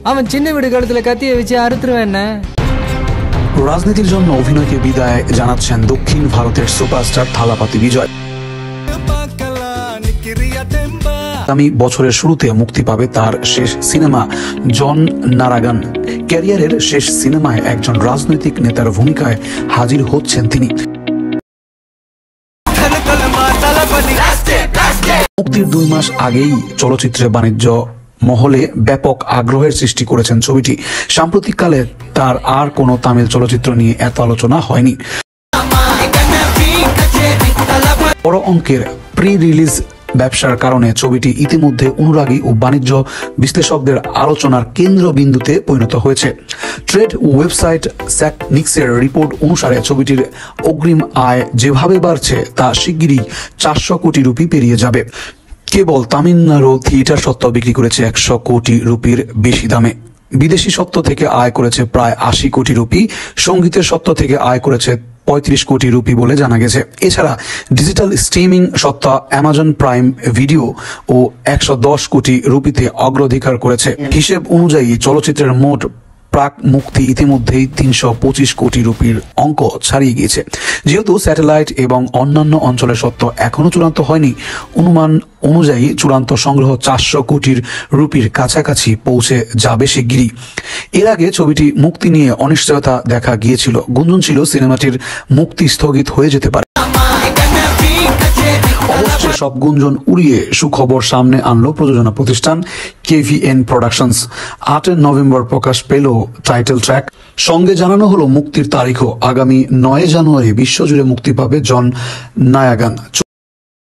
அவன் சின்ன வீடு கழுத்துல கத்தியை வச்சு அறுத்துருவேன். রাজনীতির জন্য অভিনয়কে বিদায় জানাচ্ছেন দক্ষিণ ভারতের সুপারস্টার থালাপতি বিজয়। আগামী বছরের শুরুতে মুক্তি পাবে তার শেষ সিনেমা জন নারাগান। ক্যারিয়ারের শেষ সিনেমায় একজন রাজনৈতিক নেতার ভূমিকায় হাজির হচ্ছেন তিনি। মুক্তির 2 মাস আগেই চলচ্চিত্রের বাণিজ্য মহলে ব্যাপক আগ্রহের সৃষ্টি করেছেন ছবিটি। সাম্প্রতিককালে তার আর কোনো তামিল চলচ্চিত্র নিয়ে এত আলোচনা হয়নি। বড় অঙ্কের প্রি রিলিজ ব্যবসার কারণে ছবিটি ইতিমধ্যে অনুরাগী ও বাণিজ্য বিশ্লেষকদের আলোচনার কেন্দ্রবিন্দুতে পরিণত হয়েছে। ট্রেড ওয়েবসাইট স্যাকনিক্সের রিপোর্ট অনুসারে ছবিটির অগ্রিম আয় যেভাবে বাড়ছে তা শিগগিরই 400 কোটি রুপি পেরিয়ে যাবে। কেবল তামিলনাড়ু থিয়েটার সত্ত্ব বিক্রি করেছে 100 কোটি রুপির বেশি দামে। বিদেশি সত্ত্ব থেকে আয় করেছে প্রায় 80 কোটি রুপি। সঙ্গীতের সত্ত্ব থেকে আয় করেছে 35 কোটি রুপি বলে জানা গেছে। এছাড়া ডিজিটাল স্ট্রিমিং সত্ত্ব অ্যামাজন প্রাইম ভিডিও ও 110 কোটি রুপিতে অগ্রাধিকার করেছে। হিসেব অনুযায়ী চলচ্চিত্রের মোট প্রাক মুক্তি ইতিমধ্যেই 325 কোটি রুপির অঙ্ক ছাড়িয়ে গিয়েছে। যেহেতু স্যাটেলাইট এবং অন্যান্য অঞ্চলের সত্ত্ব এখনো চূড়ান্ত হয়নি, অনুমান অনুযায়ী চূড়ান্ত সংগ্রহ 400 কোটির রুপির কাছাকাছি পৌঁছে যাবে শিগগিরই। এর আগে ছবিটি মুক্তি নিয়ে অনিশ্চয়তা দেখা গিয়েছিল। গুঞ্জন ছিল সিনেমাটির মুক্তি স্থগিত হয়ে যেতে পারে। অবশ্য সব গুঞ্জন উড়িয়ে সুখবর সামনে আনলো প্রযোজনা প্রতিষ্ঠান KVN প্রোডাকশনস। 8 নভেম্বর প্রকাশ পেল টাইটেল ট্র্যাক। সঙ্গে জানানো হলো মুক্তির তারিখও। আগামী 9 জানুয়ারি বিশ্বজুড়ে মুক্তি পাবে জন নারাগান।